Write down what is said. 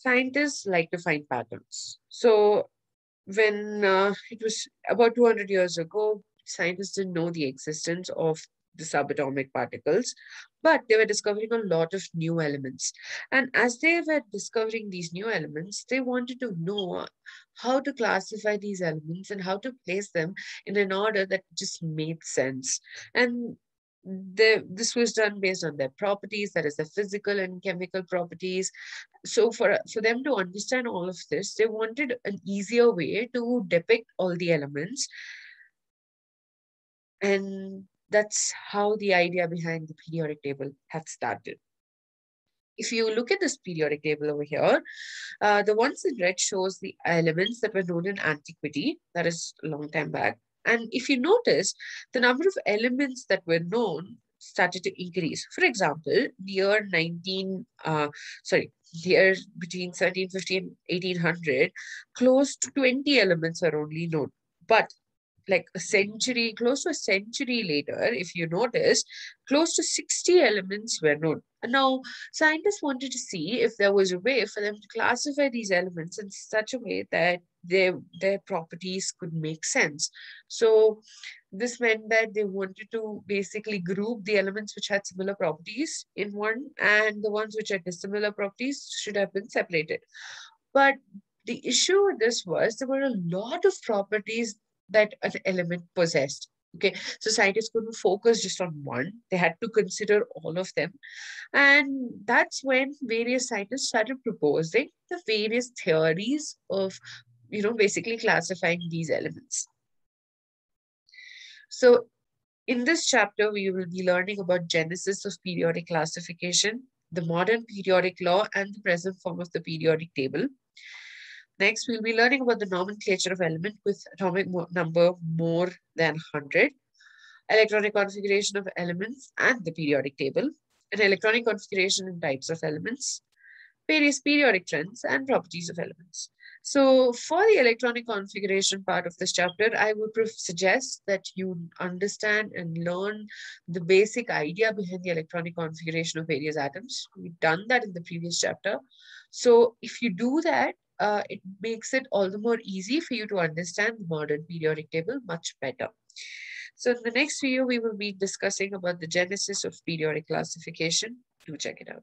scientists like to find patterns. So when it was about 200 years ago, scientists didn't know the existence of the subatomic particles, but they were discovering a lot of new elements. And as they were discovering these new elements, they wanted to know how to classify these elements and how to place them in an order that just made sense. And this was done based on their properties, that is, the physical and chemical properties. So for them to understand all of this, they wanted an easier way to depict all the elements, and that's how the idea behind the periodic table had started. If you look at this periodic table over here, the ones in red shows the elements that were known in antiquity, that is a long time back. And if you notice, the number of elements that were known started to increase. For example, the year the year between 1750 and 1800, close to 20 elements are only known. But like close to a century later, if you notice, close to 60 elements were known. And now scientists wanted to see if there was a way for them to classify these elements in such a way that their properties could make sense. So this meant that they wanted to basically group the elements which had similar properties in one, and the ones which had dissimilar properties should have been separated. But the issue with this was there were a lot of properties that an element possessed. Okay, so scientists couldn't focus just on one, they had to consider all of them. And that's when various scientists started proposing the various theories of, basically classifying these elements. So in this chapter, we will be learning about genesis of periodic classification, the modern periodic law, and the present form of the periodic table. Next, we'll be learning about the nomenclature of element with atomic number more than 100, electronic configuration of elements and the periodic table, and electronic configuration and types of elements, various periodic trends and properties of elements. So for the electronic configuration part of this chapter, I would suggest that you understand and learn the basic idea behind the electronic configuration of various atoms. We've done that in the previous chapter. So if you do that, it makes it all the more easy for you to understand the modern periodic table much better. So in the next video, we will be discussing about the genesis of periodic classification. Do check it out.